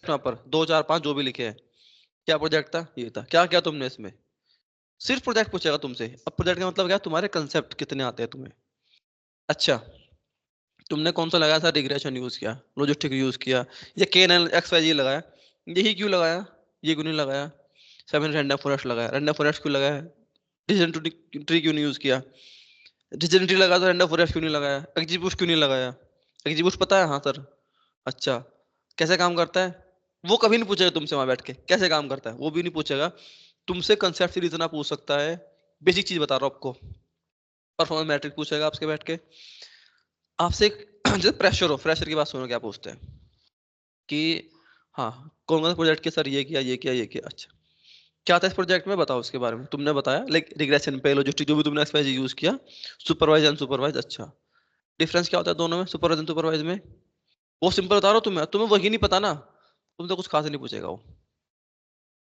Project वहां पर 2 4 5 जो भी लिखे हैं, क्या प्रोजेक्ट था, ये था, क्या क्या तुमने इसमें, सिर्फ प्रोजेक्ट पूछेगा तुमसे। अब प्रोजेक्ट का मतलब क्या है, तुम्हारे कंसेप्ट कितने आते हैं तुम्हें। अच्छा, तुमने कौन सा लगाया था, रिग्रेशन यूज किया, लॉजिस्टिक यूज किया, ये KNN XYZ लगाया, यही क्यों लगाया, ये क्यों नहीं लगाया, 7 रैंडम फॉरेस्ट लगाया, रैंडम फॉरेस्ट क्यों लगाया, डिसीजन ट्री क्यों नहीं यूज किया, डिसीजन ट्री लगा तो रैंडम फॉरेस्ट क्यों नहीं लगाया, एक्जीक्यूट क्यों नहीं लगाया, एक्जीक्यूट पता है, हाँ सर, अच्छा, कैसे काम करता है, वो कभी नहीं पूछेगा तुमसे वहां बैठ के कैसे काम करता है, वो भी नहीं पूछेगा तुमसे। कंसेप्ट सीरीज इतना पूछ सकता है, बेसिक चीज बता रहा हूँ आपको, परफॉर्मेंस मैट्रिक पूछेगा आपसे बैठ के, आपसे एक जैसे प्रेशर हो, प्रेशर की बात सुनो क्या पूछते हैं कि हाँ कौन कौन सा प्रोजेक्ट किया सर, ये किया ये किया ये किया, अच्छा क्या था इस प्रोजेक्ट में बताओ, उसके बारे में तुमने बताया, लाइक रिग्रेशन पे लॉजिस्टिक जो भी तुमने एक्सरसाइज यूज किया, सुपरवाइज अनसुपरवाइज, अच्छा डिफरेंस क्या होता है दोनों में, सुपरवाइज सुपरवाइज में, वो सिंपल बता रहा हूँ तुम्हें, तुम्हें वही नहीं पता ना, तुम तो कुछ खास नहीं पूछेगा वो,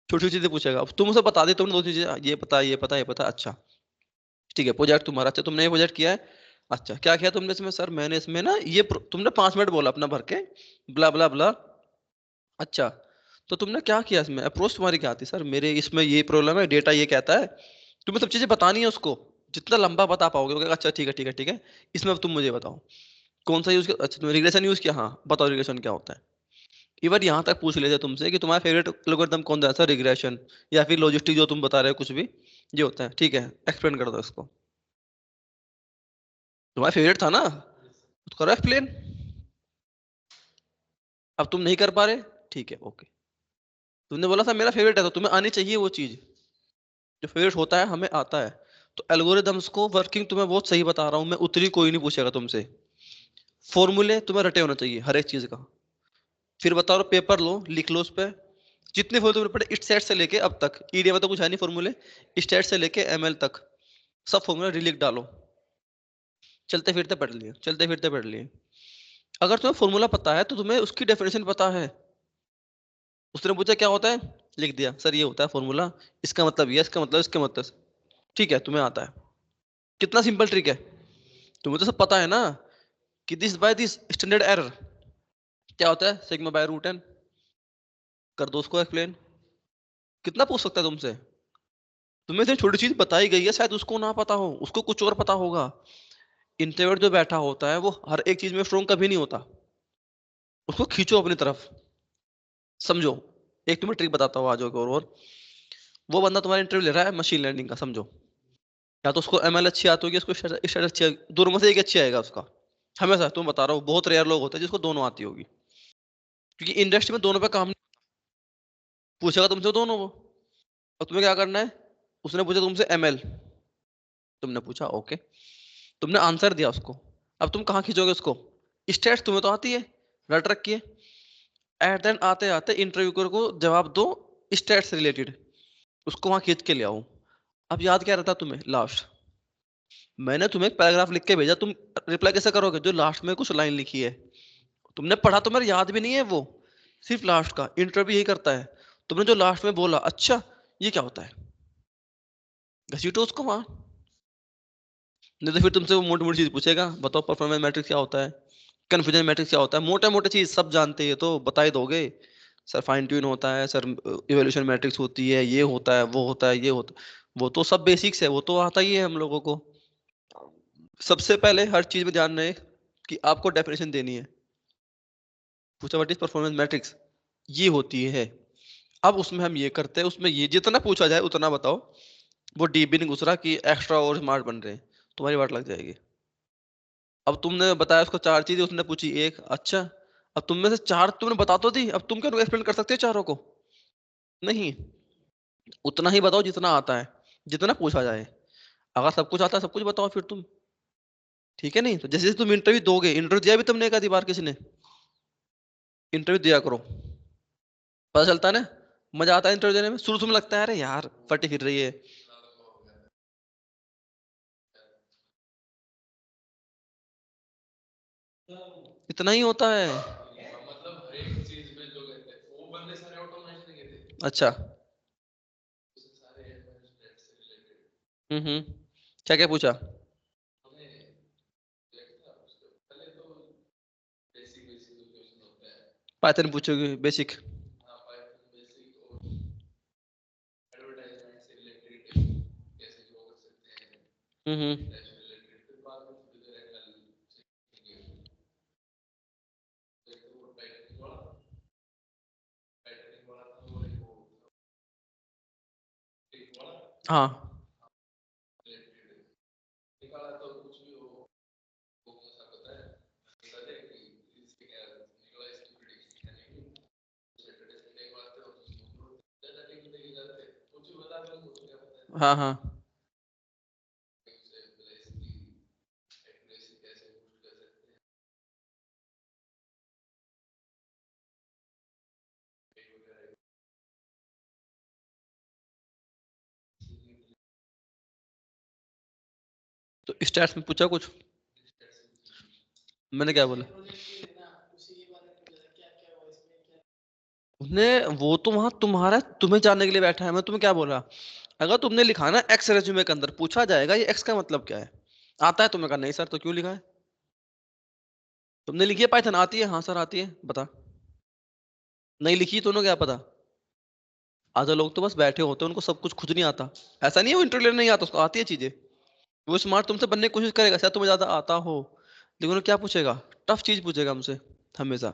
छोटी छोटी चीजें पूछेगा, अब तुम उसे बता दे, तुमने दो चीजें ये पता ये पता ये पता, अच्छा ठीक है प्रोजेक्ट तुम्हारा, अच्छा तुमने ये प्रोजेक्ट किया है, अच्छा क्या किया तुमने इसमें, सर मैंने इसमें ना ये तुमने 5 मिनट बोला अपना भर के, ब्ला ब्ला ब्ला, अच्छा तो तुमने क्या किया इसमें, अप्रोच तुम्हारी क्या थी, सर मेरे इसमें ये प्रॉब्लम है, डेटा ये कहता है, तुम्हें सब चीजें बतानी है उसको, जितना लंबा बता पाओगे वो कहेगा, अच्छा ठीक है ठीक है ठीक है, इसमें अब तुम मुझे बताओ कौन सा यूज किया, अच्छा तुमने रिग्रेशन यूज किया, हाँ बताओ रिग्रेशन क्या होता है, इवन यहाँ तक पूछ लेते तुमसे कि तुम्हारा फेवरेट एल्गोरिथम कौन सा है, सर रिग्रेशन, या फिर लॉजिस्टिक जो तुम बता रहे हो कुछ भी, ये होता है, ठीक है एक्सप्लेन कर दो इसको, तुम्हारा फेवरेट था ना, तो करो एक्सप्लेन, अब तुम नहीं कर पा रहे, ठीक है ओके, तुमने बोला था मेरा फेवरेट है, तो तुम्हें आनी चाहिए वो चीज, जो फेवरेट होता है हमें आता है, तो एल्गोरिदम्स को वर्किंग तुम्हें बहुत सही बता रहा हूं मैं, उतनी कोई नहीं पूछेगा तुमसे, फॉर्मूले तुम्हें रटे होना चाहिए हर एक चीज का, फिर बताओ पेपर लो लिख लो उस पर, जितने फॉर्मूले तुमने पढ़े स्टेट से लेके अब तक, ईडीए में तो कुछ है नहीं फॉर्मूले, स्टेट से लेके एमएल तक सब फॉर्मूला रिलिख डालो, चलते फिरते पढ़ लिए, चलते फिरते पढ़ लिए, अगर तुम्हें फॉर्मूला पता है तो तुम्हें उसकी डेफिनेशन पता है, उसने पूछा क्या होता है, लिख दिया सर ये होता है फॉर्मूला, इसका मतलब ये, इसका मतलब इसका मतलब, ठीक है तुम्हें आता है, कितना सिंपल ट्रिक है, तुम्हें तो सब पता है ना कि this by this standard error क्या होता है, सिग्मा बाय रूट एन, कर दो उसको एक्सप्लेन, कितना पूछ सकता है तुमसे, तुम्हें से छोटी चीज बताई गई है, शायद उसको ना पता हो, उसको कुछ और पता होगा, इंट्रोवर्ट जो बैठा होता है वो हर एक चीज में स्ट्रोंग कभी नहीं होता, उसको खींचो अपनी तरफ, समझो, एक तुम्हें ट्रिक बताता हूँ आज और वो बंदा तुम्हारा इंटरव्यू ले रहा है मशीन लर्निंग का, समझो, या तो उसको एमएल अच्छी आती होगी, उसको स्टैट अच्छी, दोनों में से एक अच्छी आएगा उसका, हमेशा तुम बता रहा हूँ, बहुत रेयर लोग होते हैं जिसको दोनों आती होगी, क्योंकि इंडस्ट्री में दोनों पे काम पूछेगा तुमसे दोनों वो, और तुम्हें क्या करना है, उसने पूछा तुमसे एमएल, तुमने पूछा ओके, तुमने आंसर दिया उसको, अब तुम कहाँ खींचोगे उसको, स्टेट्स तुम्हें तो आती है, रट रखी है, एट देन आते आते इंटरव्यू को जवाब दो स्टेट्स रिलेटेड, उसको वहां खींच के ले आओ, अब याद क्या रहता तुम्हें, लास्ट, मैंने तुम्हें एक पैराग्राफ लिख के भेजा, तुम रिप्लाई कैसे करोगे, जो लास्ट में कुछ लाइन लिखी है, तुमने पढ़ा तो मेरे याद भी नहीं है वो, सिर्फ लास्ट का, इंटरव्यू यही करता है, तुमने जो लास्ट में बोला अच्छा ये क्या होता है, घसीटो उसको वहां, नहीं तो फिर तुमसे वो मोटी मोटी चीज पूछेगा, बताओ परफॉर्मेंस मैट्रिक्स क्या होता है, कन्फ्यूजन मैट्रिक्स क्या होता है, मोटे मोटे चीज सब जानते हैं तो बता ही दोगे, सर फाइन ट्यून होता है, सर इवोल्यूशन मैट्रिक्स होती है, ये होता है वो होता है ये होता है, वो तो सब बेसिक्स है, वो तो आता ही है हम लोगों को, सबसे पहले हर चीज में ध्यान रहे कि आपको डेफिनेशन देनी है, पूछा व्हाट इज परफॉर्मेंस मैट्रिक्स, ये होती है, अब उसमें हम ये करते हैं, उसमें ये जितना पूछा जाए उतना बताओ, वो डीप भी नहीं घुस रहा कि एक्स्ट्रा और स्मार्ट बन रहे हैं, तुम्हारी बात लग जाएगी, अब तुमने बताया उसको 4 चीजें, उसने पूछी एक, अच्छा अब तुम में से 4 तुमने बता तो दी, अब तुम क्या एक्सप्लेन कर सकते हो चारों को, नहीं, उतना ही बताओ जितना आता है, जितना पूछा जाए, अगर सब कुछ आता है सब कुछ बताओ फिर तुम, ठीक है, नहीं तो जैसे तुम इंटरव्यू दोगे, इंटरव्यू दिया भी तुमने एक आधी बार किसी ने, इंटरव्यू दिया करो, पता चलता है ना, मजा आता है इंटरव्यू देने में, शुरू शुरू में लगता है अरे यार फटी फिर रही है, इतना ही होता है, अच्छा क्या क्या पूछा, पाइथन पूछोगे बेसिक, हम्म। हाँ। हाँ हाँ। तो स्टैट्स में पूछा कुछ? मैंने क्या बोला? उसने, वो तो वहां तुम्हारा, तुम्हें जानने के लिए बैठा है। मैं तुम्हें क्या बोला? अगर तुमने लिखा ना एक्स रेज्यूमे के अंदर, पूछा जाएगा ये एक्स का मतलब क्या है। आता है? तुमने कहा नहीं सर, तो क्यों लिखा है? तुमने लिखी है पाइथन आती है? हाँ सर आती है। बता। नहीं लिखी तो उन्हें क्या पता? आधे लोग तो बस बैठे होते हैं, उनको सब कुछ खुद नहीं आता। ऐसा नहीं है वो इंटरव्यू नहीं आता, उसको आती है चीजें। वो स्मार्ट तुमसे बनने की कोशिश करेगा, शायद तुम्हें ज्यादा आता हो, लेकिन वो क्या पूछेगा? टफ चीज पूछेगा हमसे हमेशा।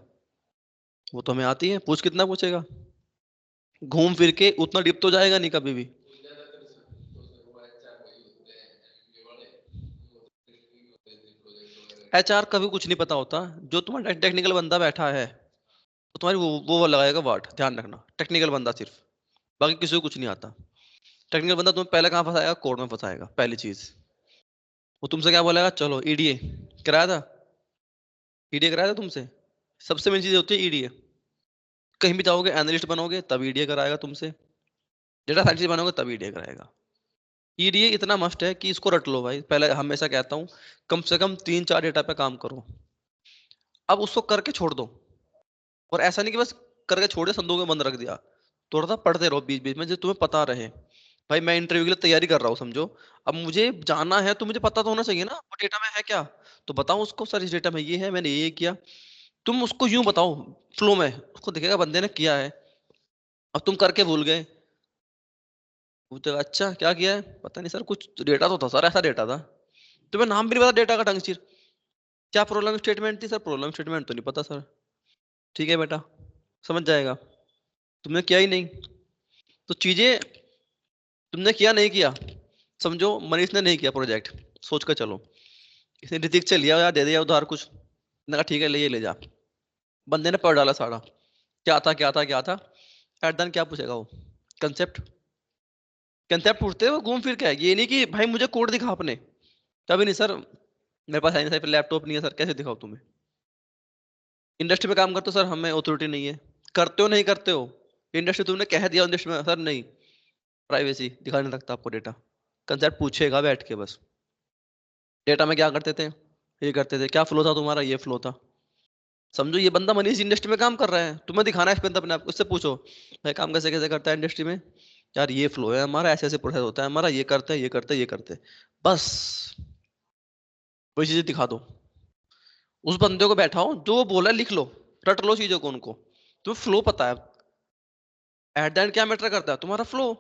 वो तो हमें आती है, पूछ कितना पूछेगा? घूम फिर के उतना डिप तो जाएगा नहीं कभी भी। एचआर का भी कुछ नहीं पता होता। जो तुम्हारा टेक्निकल बंदा बैठा है, तो तुम्हारी वो लगाएगा वाट, ध्यान रखना, टेक्निकल बंदा सिर्फ। बाकी किसी को कुछ नहीं आता। टेक्निकल बंदा तुम्हें पहले कहाँ फंसाएगा? कोड में फंसाएगा पहली चीज। वो तुमसे क्या बोलेगा? चलो ईडीए कराया था, ईडीए कराया था तुमसे। सबसे मेन चीज होती है ईडीए। कहीं भी जाओगे, एनालिस्ट बनोगे तब ईडीए कराएगा तुमसे, डेटा साइंटिस्ट बनोगे तब ईडीए कराएगा। ईडीए इतना मस्ट है कि इसको रट लो भाई। पहले हमेशा कहता हूँ, कम से कम 3-4 डेटा पे काम करो। अब उसको करके छोड़ दो। और ऐसा नहीं कि बस करके छोड़ दिया, संदूक में बंद रख दिया। थोड़ा सा पढ़ते रहो बीच बीच में, जो तुम्हें पता रहे। भाई मैं इंटरव्यू के लिए तैयारी कर रहा हूँ समझो। अब मुझे जाना है तो मुझे पता तो होना चाहिए ना वो डेटा में है क्या। तो बताओ उसको, सर इस डेटा में ये है, मैंने ये किया। तुम उसको यूं बताओ फ्लो में, उसको दिखेगा बंदे ने किया है। अब तुम करके भूल गए, पूछेगा अच्छा क्या किया है, पता नहीं सर, कुछ डेटा तो था सर, ऐसा डेटा था। तुम्हें नाम भी नहीं पता डेटा का ढंग से। क्या प्रॉब्लम स्टेटमेंट थी सर? प्रॉब्लम स्टेटमेंट तो नहीं पता सर। ठीक है बेटा, समझ जाएगा। तुमने किया ही नहीं। तो चीजें तुमने किया नहीं किया। समझो मनीष ने नहीं किया प्रोजेक्ट, सोच कर चलो। इसने ऋतिक से लिया या दे दिया उधार कुछ, मैंने कहा ठीक है ले, ये ले जा। बंदे ने पढ़ डाला सारा, क्या था क्या था क्या था। एट देन क्या पूछेगा वो? कंसेप्ट। कंसेप्ट पूछते हैं वो घूम फिर के। ये नहीं कि भाई मुझे कोड दिखा आपने, कभी नहीं सर, मेरे पास है नहीं सर, लैपटॉप नहीं है सर, कैसे दिखाओ तुम्हें? इंडस्ट्री में काम करते हो सर, हमें अथॉरिटी नहीं है। करते हो नहीं करते हो? इंडस्ट्री तुमने कह दिया इंडस्ट्री में, सर नहीं, प्राइवेसी दिखा नहीं सकता आपको डेटा। कंसेप्ट पूछेगा बैठ के बस। डेटा में क्या करते थे? ये करते थे। क्या फ्लो था तुम्हारा? ये फ्लो था। समझो ये बंदा मनीष इंडस्ट्री में काम कर रहा है, तुम्हें दिखाना है एक्सपेरिमेंट अपने आप, उससे पूछो भाई काम कैसे कैसे करता है इंडस्ट्री में। यार ये फ्लो है हमारा, ऐसे ऐसे प्रोसेस होता है हमारा, ये करते हैं ये करते हैं ये करते हैं, बस वही चीजें दिखा दो। उस बंदे को बैठाओ, जो वो बोला है लिख लो, रट लो चीजों को उनको। तुम्हें फ्लो पता है। एट द एंड क्या मैटर करता है? तुम्हारा फ्लो।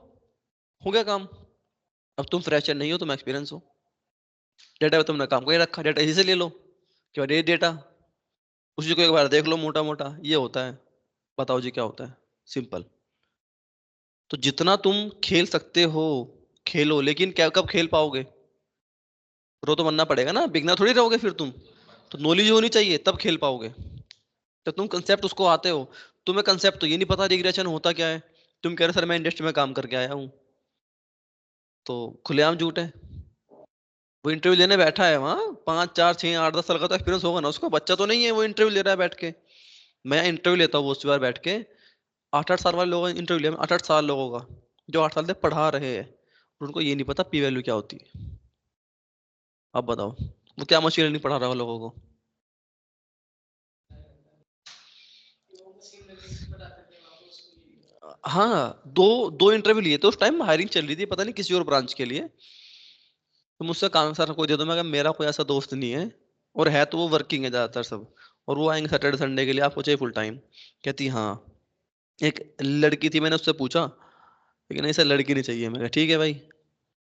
हो गया काम। अब तुम फ्रेशर नहीं हो, तुम एक्सपीरियंस हो। डेटा पे तुमने काम कर रखा, डेटा इसी से ले लो कि भाई ये डेटा, उसी को एक बार देख लो मोटा मोटा, ये होता है। बताओ जी क्या होता है? सिंपल। तो जितना तुम खेल सकते हो खेलो, लेकिन क्या कब खेल पाओगे? प्रो तो बनना पड़ेगा ना, बिगनर थोड़ी रहोगे फिर तुम। तो नॉलेज होनी चाहिए तब खेल पाओगे। तो तुम कंसेप्ट उसको आते हो, तुम्हें कंसेप्ट तो ये नहीं पता रिग्रेशन होता क्या है। तुम कह रहे सर मैं इंडस्ट्री में काम करके आया हूँ, तो खुलेआम झूठ है। वो इंटरव्यू लेने बैठा है वहाँ, 5 4 6 8 10 साल का तो एक्सपीरियंस होगा ना उसको, बच्चा तो नहीं है वो इंटरव्यू ले रहा है बैठ के। मैं इंटरव्यू लेता हूँ बहुत सी बार बैठ के, 8 8 साल वाले लोगों इंटरव्यू लिया, 8 8 साल लोगों का, जो 8 साल से पढ़ा रहे हैं, और उनको ये नहीं पता पी वैल्यू क्या होती है। अब बताओ वो क्या मशीन लर्निंग पढ़ा रहा है लोगों को? हाँ, दो दो इंटरव्यू लिए थे उस टाइम, हायरिंग चल रही थी पता नहीं किसी और ब्रांच के लिए। तो मुझसे काम सर कोई दे दो, मैं कहा मेरा कोई ऐसा दोस्त नहीं है, और है तो वो वर्किंग है ज्यादातर सब, और वो आएंगे सैटरडे संडे के लिए, आपको चाहिए फुल टाइम? कहती हाँ। एक लड़की थी, मैंने उससे पूछा, लेकिन नहीं सर लड़की नहीं चाहिए। मैं कहा ठीक है भाई,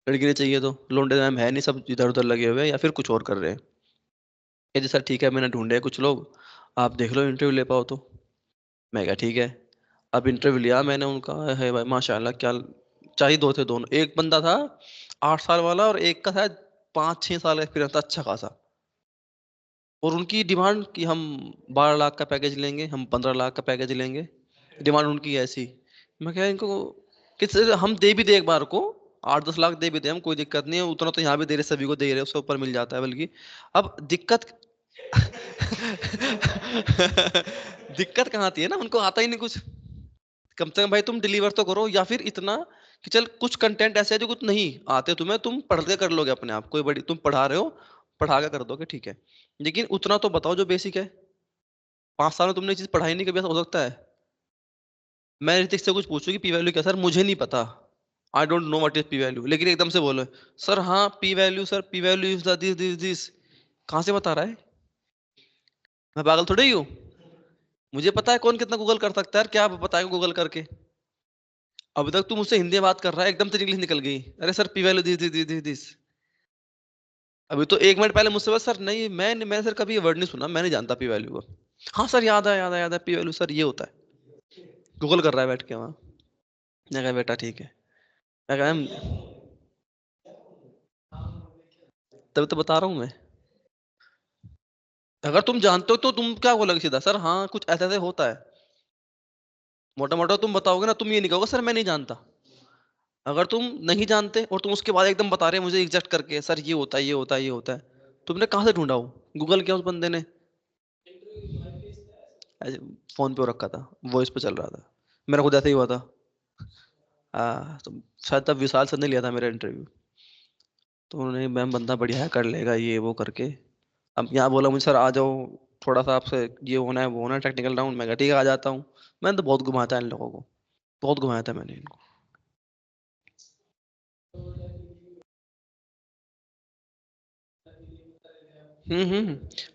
लड़की नहीं चाहिए तो लोंडे मैम है नहीं, सब इधर उधर लगे हुए हैं या फिर कुछ और कर रहे हैं। ये जी सर ठीक है, मैंने ढूंढे कुछ लोग, आप देख लो इंटरव्यू ले पाओ तो। मैं कहा ठीक है। अब इंटरव्यू लिया मैंने उनका, है भाई माशाल्लाह क्या चाहिए, दो थे दोनों, एक बंदा था 8 साल वाला और एक का था 5-6 साल का एक्सपीरियंस था अच्छा खासा। और उनकी डिमांड कि हम 12 लाख का पैकेज लेंगे, हम 15 लाख का पैकेज लेंगे, डिमांड उनकी ऐसी। मैं कहा इनको किस, हम दे भी दे एक बार को 8-10 लाख दे भी दे हम, कोई दिक्कत नहीं है, उतना तो यहाँ भी दे रहे, सभी को दे रहे, उससे ऊपर मिल जाता है बल्कि। अब दिक्कत दिक्कत कहाँ आती है ना, उनको आता ही नहीं कुछ। कम से कम भाई तुम डिलीवर तो करो, या फिर इतना कि चल कुछ कंटेंट ऐसे है जो कुछ नहीं आते तुम्हें, तुम पढ़ के कर लोगे अपने आप, कोई बड़ी तुम पढ़ा रहे हो, पढ़ा के कर दोगे ठीक है, लेकिन उतना तो बताओ जो बेसिक है। 5 साल में तुमने ये चीज पढ़ाई नहीं, कभी ऐसा हो सकता है? मैं ऋतिक से कुछ पूछूं कि पी वैल्यू क्या, सर मुझे नहीं पता, I don't know what is P value, लेकिन एकदम से बोलो सर हाँ P value, sir P value is this this this, कहाँ से बता रहा है? मैं पागल थोड़ी ही हूँ, मुझे पता है कौन कितना गूगल कर सकता है यार, क्या आप बताएगा गूगल करके? अभी तक तू मुझसे हिंदी में बात कर रहा है, एकदम से इंग्लिश निकल गई, अरे sir P value this this this this this. अभी तो 1 मिनट पहले मुझसे बस सर नहीं, मैं सर कभी ये वर्ड नहीं सुना, मैं नहीं जानता पी वैल्यू को। हाँ सर याद है याद है याद है, पी वैल्यू सर ये होता है, गूगल कर रहा है बैठ के वहाँ। मैं कहा बेटा ठीक है, मैं कहा तभी तो बता रहा हूँ मैं। अगर तुम जानते हो तो तुम क्या बोलोगे सीधा, सर हाँ कुछ ऐसा ऐसे होता है, मोटा मोटा तुम बताओगे ना, तुम ये नहीं कहोगे सर मैं नहीं जानता। अगर तुम नहीं जानते और तुम उसके बाद एकदम बता रहे हैं मुझे एग्जैक्ट करके, सर ये होता है ये होता है ये होता है, तुमने कहाँ से ढूंढा हो? गूगल किया उस बंदे ने? ऐसे फोन पे रखा था, वॉइस पे चल रहा था, मेरा खुद ऐसा ही हुआ था। तो शायद तब विशाल सर ने लिया था मेरा इंटरव्यू, तो उन्होंने मैम बंदा बढ़िया है कर लेगा ये वो करके। अब यहाँ बोला मुझे सर आ जाओ, थोड़ा सा आपसे ये होना है वो होना है टेक्निकल राउंड, मैं कहा ठीक है आ जाता हूँ। मैंने तो बहुत घुमाया था इन लोगों को, बहुत घुमाया था मैंने इनको।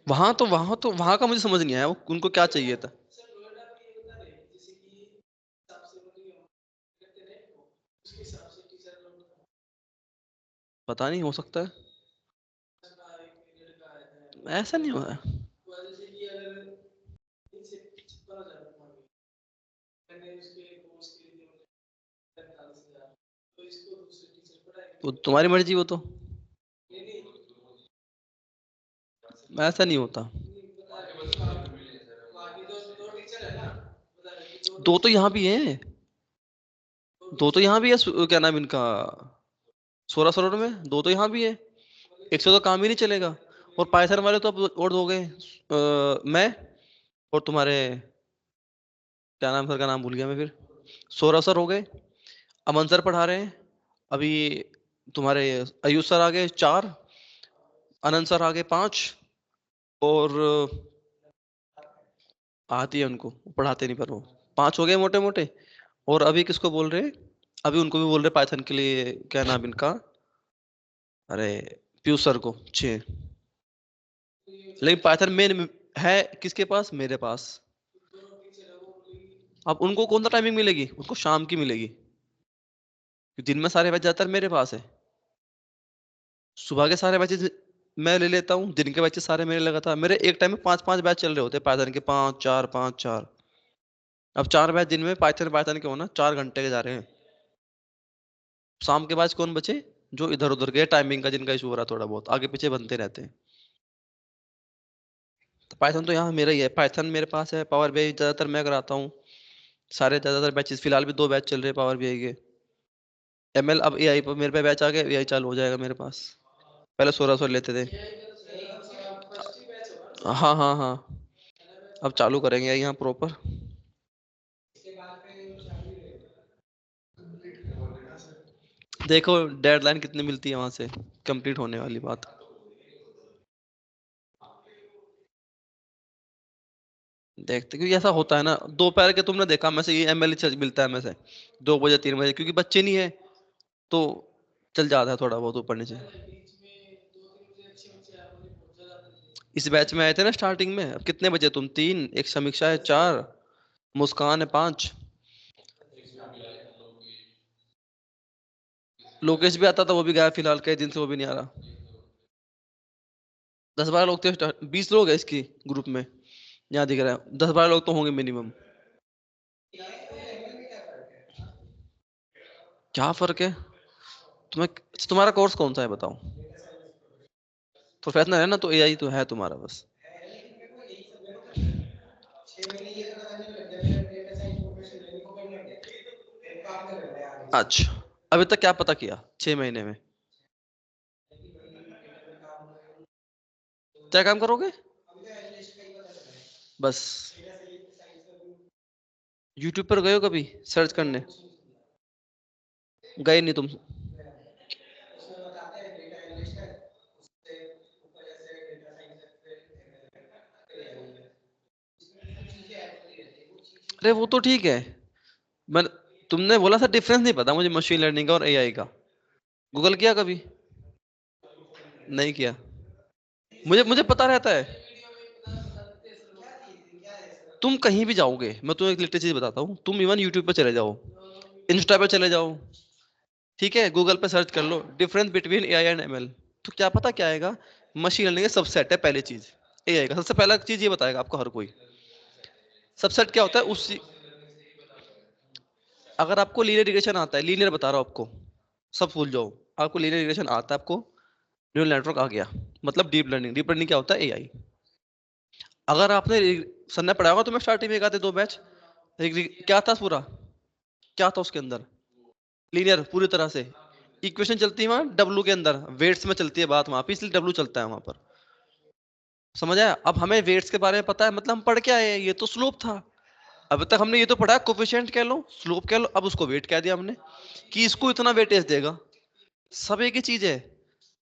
वहां का मुझे समझ नहीं आया वो उनको क्या चाहिए था। पता नहीं, हो सकता है, ऐसा नहीं हुआ है। वो तुम्हारी मर्जी, वो तो ऐसा नहीं होता। दो तो यहाँ भी है, दो तो यहाँ भी है, क्या नाम इनका, 16 सरोवर में दो तो यहाँ भी है, एक से तो काम ही नहीं चलेगा। और पाइथन वाले तो अब और हो गए, मैं और तुम्हारे, क्या नाम सर का नाम भूल गया मैं फिर, 16 सर हो गए, अमन सर पढ़ा रहे हैं अभी, तुम्हारे आयुष सर आ गए 4, अनंत सर आ गए 5, और आती है उनको, पढ़ाते नहीं पर वो 5 हो गए मोटे मोटे। और अभी किसको बोल रहे हैं, अभी उनको भी बोल रहे पाइथन के लिए, क्या नाम इनका, अरे पीयूष सर को 6। लेकिन पाइथन मेन है किसके पास, मेरे पास। अब उनको कौन सा टाइमिंग मिलेगी, उनको शाम की मिलेगी, दिन में सारे बैच ज्यादातर मेरे पास है, सुबह के सारे बैचेस मैं ले लेता हूँ, दिन के बैचेस सारे मेरे लगातार, मेरे एक टाइम में 5-5 बैच चल रहे होते हैं पाइथन के, 5-4 5-4। अब 4 बैच दिन में पाइथन पाइथन के होना 4 घंटे के जा रहे हैं, शाम के बैच कौन बचे, जो इधर उधर गए टाइमिंग का, जिनका इशू हो रहा है थोड़ा बहुत आगे पीछे बनते रहते हैं। तो पाइथन तो यहाँ मेरा ही है, पाइथन मेरे पास है, पावर बीआई ज्यादातर मैं कराता हूँ, सारे ज्यादातर बैचेस, फिलहाल भी 2 बैच चल रहे हैं पावर बीआई के। एमएल अब एआई पर मेरे पे बैच आ गया, एआई चालू हो जाएगा मेरे पास, पहले 1600 लेते थे। हाँ हाँ हाँ, अब चालू करेंगे यहाँ प्रॉपर। देखो डेडलाइन कितनी मिलती है वहां से, कंप्लीट होने वाली बात। देखते क्योंकि ऐसा होता है ना, दोपहर के तुमने देखा मैं से ये एमएल मिलता है मैं से 2 बजे 3 बजे, क्योंकि बच्चे नहीं है तो चल जाता है थोड़ा बहुत ऊपर नीचे। इस बैच में आए थे ना स्टार्टिंग में, अब कितने बजे तुम, 3, एक समीक्षा है 4, मुस्कान है 5। लोकेश भी आता था, वो भी गायब फिलहाल, कई दिन से वो भी नहीं आ रहा। 10-12 लोग थे, 20 लोग है इसकी ग्रुप में, यहाँ दिख रहा है 10-12 लोग तो होंगे मिनिमम। क्या फर्क है? तुम्हें, तुम्हारा कोर्स कौन सा है बताओ? प्रोफेशनल है ना, तो एआई तो है तुम्हारा बस। अच्छा, अभी तक क्या पता किया 6 महीने में? क्या काम करोगे? बस। यूट्यूब पर गए हो कभी सर्च करने? गए नहीं तुम? अरे वो तो ठीक है। मैं, तुमने बोला था डिफरेंस नहीं पता मुझे मशीन लर्निंग का और एआई का। गूगल किया कभी? नहीं किया। मुझे मुझे पता रहता है। तुम कहीं भी जाओगे, मैं तुम्हें एक लेटेस्ट चीज बताता हूँ, तुम इवन यूट्यूब पे चले जाओ, इंस्टा पे चले जाओ, ठीक है, गूगल पे सर्च कर लो difference between AI and ML, तो क्या पता क्या आएगा? मशीन लर्निंग का सबसेट है पहली चीज। एआई का सबसे पहला चीज ये बताएगा आपको हर कोई। सबसेट क्या होता है उस, अगर आपको लीनियर रिग्रेशन आता है, लीनियर बता रहा हूं आपको, सब भूल जाओ, आपको लीनियर रिग्रेशन आता है, आपको न्यूरल नेटवर्क आ गया, मतलब डीप लर्निंग। डीप लर्निंग क्या होता है? एआई। अगर आपने सर ने पढ़ाया होगा तुम्हें स्टार्टिंग में, एक आते 2 बैच, क्या था पूरा, क्या था उसके अंदर? लीनियर पूरी तरह से, इक्वेशन चलती है वहां डब्ल्यू के अंदर, वेट्स में चलती है बात वहां पे, इसलिए डब्ल्यू चलता है वहां पर। समझ आया? अब हमें वेट्स के बारे में पता है, मतलब हम पढ़ के आए हैं, ये तो स्लोप था। अब तक हमने ये तो पढ़ा कोफिशिएंट कह लो, स्लोप कह लो, अब उसको वेट कह दिया हमने कि इसको इतना वेटेज देगा। सब एक ही चीज है,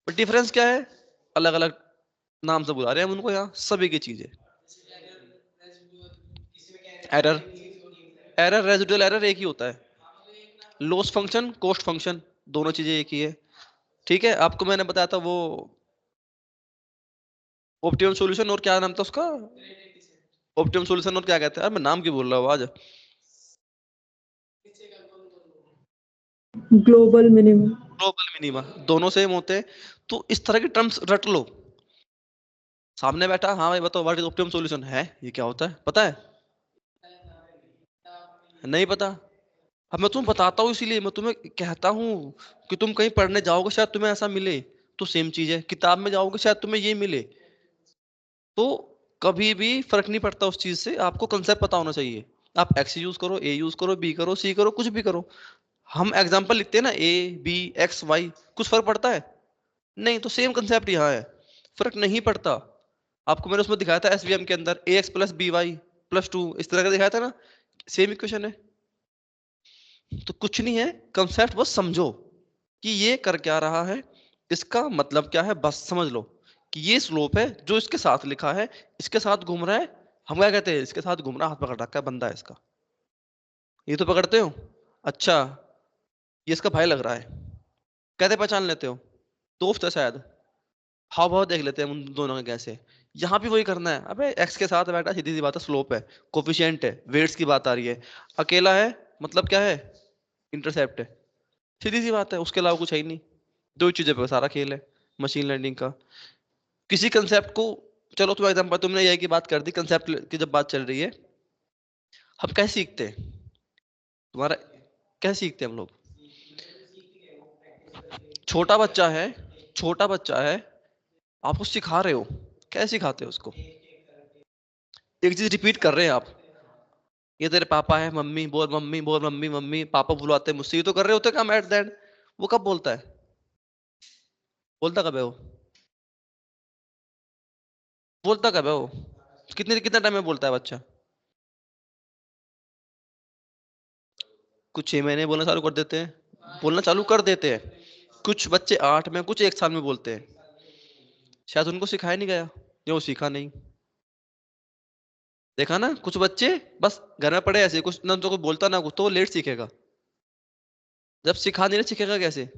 पर डिफरेंस क्या है? अलग अलग नाम से बुला रहे हैं हम उनको, यहाँ सब एक ही चीज है। एरर, एरर रेजिडुअल एरर एक ही होता है। लॉस फंक्शन, कॉस्ट फंक्शन, दोनों चीजें एक ही है। ठीक है, आपको मैंने बताया था वो ऑप्टिमम सॉल्यूशन, और क्या नाम था उसका? ऑप्टिमम सॉल्यूशन, और क्या कहते हैं, मैं नाम क्यों बोल रहा हूँ आज? Global minimum. ग्लोबल मिनिमा, दोनों सेम होते हैं। तो इस तरह के टर्म्स रट लो। सामने बैठा, हाँ भाई बताओ व्हाट इज ऑप्टिमम सॉल्यूशन, है ये क्या होता है, पता है? नहीं पता। अब मैं तुम्हें बताता हूँ, इसीलिए मैं तुम्हें कहता हूँ कि तुम कहीं पढ़ने जाओगे शायद तुम्हें ऐसा मिले, तो सेम चीज है, किताब में जाओगे शायद तुम्हें ये मिले। तो कभी भी फर्क नहीं पड़ता उस चीज से, आपको कंसेप्ट पता होना चाहिए। आप एक्स यूज करो, ए यूज करो, बी करो, सी करो, कुछ भी करो। हम एग्जाम्पल लिखते हैं ना, ए बी एक्स वाई, कुछ फर्क पड़ता है? नहीं, तो सेम कंसेप्ट यहाँ है, फर्क नहीं पड़ता। आपको मैंने उसमें दिखाया था एसवीएम के अंदर, a x plus b y plus 2, इस तरह का दिखाया था ना, सेम इक्वेशन है। तो कुछ नहीं है, कंसेप्ट बस समझो कि ये कर क्या रहा है, इसका मतलब क्या है, बस समझ लो कि ये स्लोप है जो इसके साथ लिखा है, इसके साथ घूम रहा है। हम क्या कहते हैं, इसके साथ घूम रहा है, हाथ पकड़ रखा है बंदा है इसका, ये तो पकड़ते हो। अच्छा, ये इसका भाई लग रहा है, कैसे पहचान लेते हो? दोस्त है शायद, हाव भाव देख लेते हैं उन दोनों के कैसे। यहाँ भी वही करना है, अबे एक्स के साथ बैठा, सीधी सी बात है, स्लोप है, कोफिशिएंट है, वेट्स की बात आ रही है, अकेला है, मतलब क्या है, इंटरसेप्ट है, सीधी सी बात है, उसके अलावा कुछ है ही नहीं। दो ही चीजों पे सारा खेल है मशीन लर्निंग का। किसी कंसेप्ट को, चलो तुम एग्जांपल, तुमने एआई की बात कर दी, कंसेप्ट की जब बात चल रही है, हम कैसे सीखते हैं? तुम्हारा, कैसे सीखते हैं हम लोग? छोटा बच्चा है, छोटा बच्चा है, आप उसको सिखा रहे हो, कैसे सिखाते हो उसको? एक चीज रिपीट कर रहे हैं आप, ये तेरे पापा है, मम्मी बोल, मम्मी बोल, मम्मी मम्मी, पापा बुलाते हैं मुझसे, ये तो कर रहे होते काम एट द एंड। वो कब बोलता है? बोलता कब है वो? बोलता कब है वो? कितने कितना टाइम में बोलता है बच्चा? कुछ 6 महीने बोलना चालू कर देते हैं, बोलना चालू कर देते हैं। कुछ बच्चे 8 में, कुछ 1 साल में बोलते हैं। शायद उनको सिखाया नहीं गया, या वो सीखा नहीं। देखा ना, कुछ बच्चे बस घर में पड़े ऐसे, कुछ ना तो कोई बोलता ना कुछ, तो वो लेट सीखेगा। जब सिखा नहीं रहे, सीखेगा कैसे?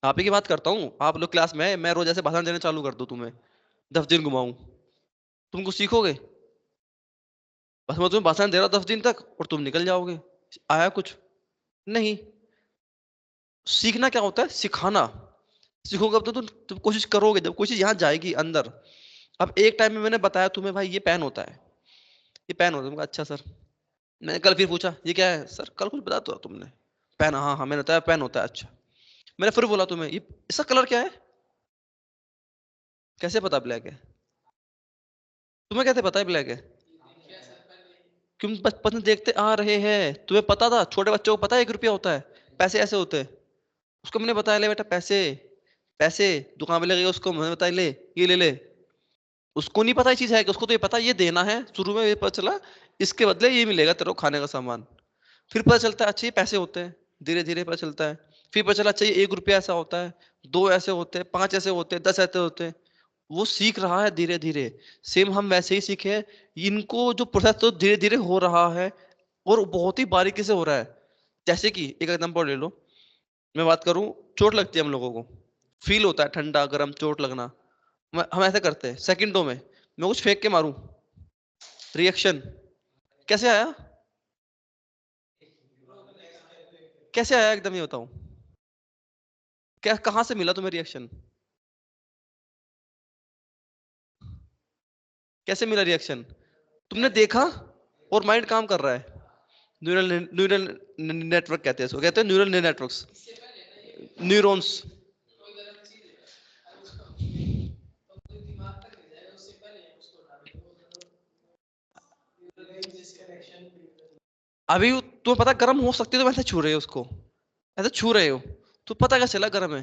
आप ही की बात करता हूँ, आप लोग क्लास में है, मैं रोज ऐसे भाषण देने चालू कर दूं तुम्हें, 10 दिन घुमाऊं, तुम कुछ सीखोगे? बस मैं तुम्हें भाषण दे रहा हूँ 10 दिन तक, और तुम निकल जाओगे, आया कुछ नहीं। सीखना क्या होता है? सिखाना। सीखोगे अब तो तुम कोशिश करोगे, जब कोई चीज़ यहाँ जाएगी अंदर। अब एक टाइम में मैंने बताया तुम्हें भाई ये पेन होता है, ये पेन होता है। मैंने कहा अच्छा सर। मैंने कल फिर पूछा ये क्या है? सर कल कुछ बताया तो तुमने। पेन, हाँ, हाँ, मैंने बताया पेन होता है। अच्छा। मैंने फिर बोला तुम्हें ये इसका कलर क्या है? कैसे पता ब्लैक है? तुम्हें कैसे पता है ब्लैक है? क्यों? बचपन से देखते आ रहे हैं, तुम्हें पता था? छोटे बच्चों को पता है 1 रुपया होता है, पैसे ऐसे होते हैं। उसको मैंने बताया ले बेटा पैसे, पैसे। दुकान पे ले गया उसको मैंने बताया ले, ये ले ले। उसको नहीं पता ये चीज है कि, उसको तो ये पता ये देना है, शुरू में ये पता चला इसके बदले ये मिलेगा तेरे को खाने का सामान। फिर पता चलता है अच्छा ये पैसे होते हैं, धीरे धीरे पता चलता है। फिर पता चला अच्छा ये 1 रुपया ऐसा होता है, 2 ऐसे होते हैं, 5 ऐसे होते हैं, 10 ऐसे होते हैं। वो सीख रहा है धीरे धीरे। सेम हम वैसे ही सीखे। इनको जो प्रोसेस तो धीरे धीरे हो रहा है, और बहुत ही बारीकी से हो रहा है। जैसे कि एक एग्जांपल ले लो, मैं बात करूं, चोट लगती है हम लोगों को, फील होता है ठंडा गर्म चोट लगना। हम ऐसे करते हैं सेकंडों में, मैं कुछ फेंक के मारूं, रिएक्शन कैसे आया? कैसे आया एकदम ये बताओ? क्या, कहां से मिला तुम्हें रिएक्शन? कैसे मिला रिएक्शन? तुमने देखा और माइंड काम कर रहा है। न्यूरल न्यूरल नेटवर्क कहते हैं इसको, कहते हैं न्यूरल नेटवर्क्स, न्यूरॉन्स। अभी तुम्हें पता गर्म हो सकती है, तुम ऐसे छू रहे हो उसको, ऐसे छू रहे हो, तो पता क्या चला गर्म है?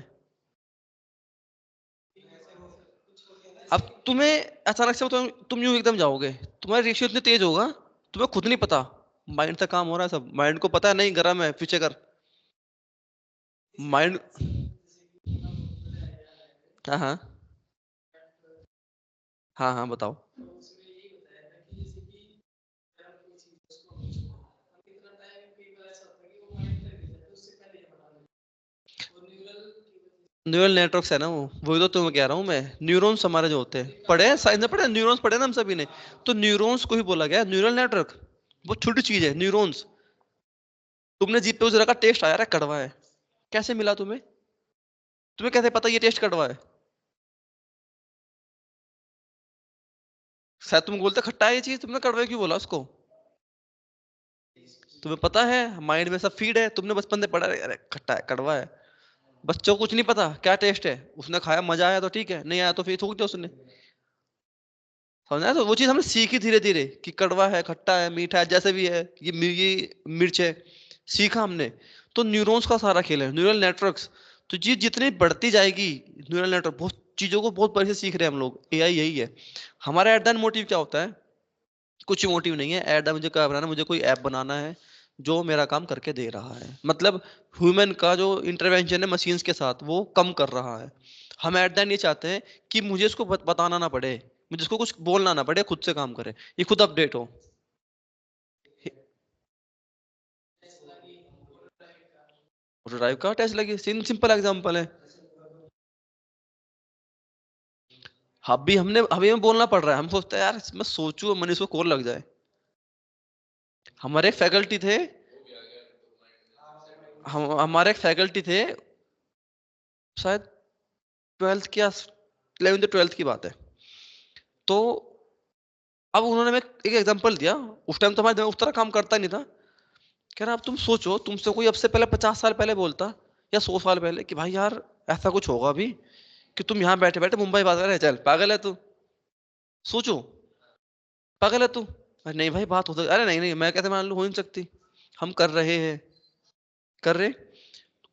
अब तुम्हें अचानक से तुम यूं एकदम जाओगे, तुम्हारा रिएक्शन इतनी तेज होगा, तुम्हें खुद नहीं पता। माइंड से काम हो रहा है सब, माइंड को पता है नहीं गर्म है, पीछे कर। माइंड, हाँ, हाँ, हाँ, हाँ, बताओ। न्यूरल नेटवर्क्स है ना वो, वही तो तुम्हें कह रहा हूँ मैं। न्यूरॉन्स हमारे जो होते हैं, पढ़े हैं साइंस में, पढ़े न्यूरॉन्स, पढ़े ना हम सभी ने। तो न्यूरॉन्स को ही बोला गया न्यूरल नेटवर्क। बहुत छोटी चीज है न्यूरॉन्स। तुमने जीप पे उस रखा, टेस्ट आया रहा कड़वा है, कैसे मिला तुम्हें? तुम्हें कैसे पता ये टेस्ट कड़वा है? शायद तुम बोलते खट्टा है ये चीज, तुमने कड़वा क्यों बोला उसको? तुम्हें पता है माइंड में सब फीड है, तुमने बचपन से पढ़ा है, अरे खट्टा है कड़वा है। बच्चों को कुछ नहीं पता क्या टेस्ट है। उसने खाया, मजा आया तो ठीक है, नहीं आया तो फिर थूक दिया उसने। समझा? तो वो चीज हमने सीखी धीरे धीरे कि कड़वा है, खट्टा है, मीठा है, जैसे भी है, ये मिर्च है, सीखा हमने। तो न्यूरॉन्स का सारा खेल है, न्यूरल नेटवर्क्स। तो चीज जितनी बढ़ती जाएगी, न्यूरल नेटवर्क बहुत चीजों को बहुत बड़े से सीख रहे हैं हम लोग। एआई यही है। हमारा एट द एंड मोटिव क्या होता है? कुछ मोटिव नहीं है एट द, मुझे क्या बनाना है, मुझे कोई ऐप बनाना है जो मेरा काम करके दे रहा है। मतलब ह्यूमन का जो इंटरवेंशन है मशीन्स के साथ, वो कम कर रहा है। हम एट द एंड ये चाहते हैं कि मुझे इसको बताना ना पड़े, मुझे इसको कुछ बोलना ना पड़े, खुद से काम करे, ये खुद अपडेट हो। ड्राइव का टेस्ट लगी, सिंपल एग्जांपल है। अभी हमें बोलना पड़ रहा है, हम सोचते हैं यार मैं सोचूं मनीष को कॉल लग जाए। हमारे एक फैकल्टी थे, हम हमारे एक फैकल्टी थे, शायद 12th की 11th 12th की बात है। तो अब उन्होंने मैं एक एग्जांपल दिया। उस टाइम तो हमारे दिमाग उस तरह काम करता नहीं था। कह रहा अब तुम सोचो, तुमसे कोई अब से पहले 50 साल पहले बोलता या 100 साल पहले कि भाई यार ऐसा कुछ होगा अभी, कि तुम यहाँ बैठे बैठे मुंबई बात कर रहे, चल पागल है तू, सोचो, पागल है तू। अरे नहीं भाई बात हो सकती, अरे नहीं नहीं मैं कैसे मान लूं, हो ही नहीं सकती, हम कर रहे हैं, कर रहे।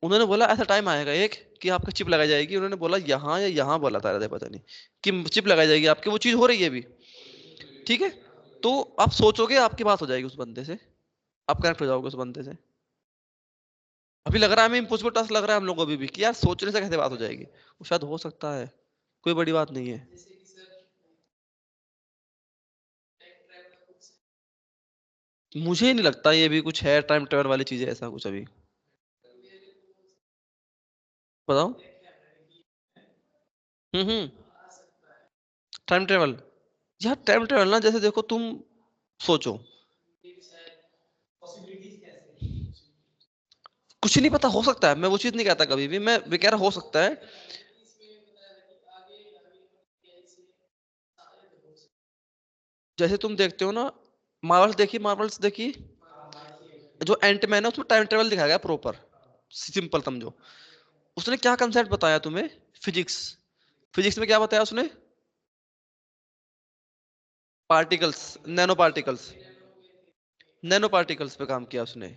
उन्होंने बोला ऐसा टाइम आएगा एक कि आपका चिप लगाई जाएगी, उन्होंने बोला यहाँ या यहाँ बोला था, पता नहीं कि चिप लगाई जाएगी आपके, वो चीज हो रही है अभी। ठीक है। तो आप सोचोगे आपकी बात हो जाएगी उस बंदे से, आप कनेक्ट हो जाओगे उस बंदे से। अभी लग रहा है हमें इम्पॉसिबल टास्क लग रहा है हम लोग को अभी भी, कि यार सोचने से कैसे बात हो जाएगी। वो शायद हो सकता है, कोई बड़ी बात नहीं है। मुझे नहीं लगता ये भी कुछ है टाइम ट्रेवल वाली चीज है, ऐसा कुछ अभी। बताओ। हम्म। टाइम ट्रेवल, यार टाइम ट्रेवल ना, जैसे देखो तुम सोचो, कुछ नहीं पता, हो सकता है, मैं वो चीज नहीं कहता कभी भी, मैं कह रहा हो सकता है। जैसे तुम देखते हो ना, मार्वल्स देखी, जो एंटमैन है उसमें टाइम ट्रेवल दिखाया गया प्रॉपर, सिंपल समझो। उसने क्या कंसेप्ट बताया तुम्हें? फिजिक्स। फिजिक्स में क्या बताया उसने? Particles, nano particles, nano particles पे काम किया उसने।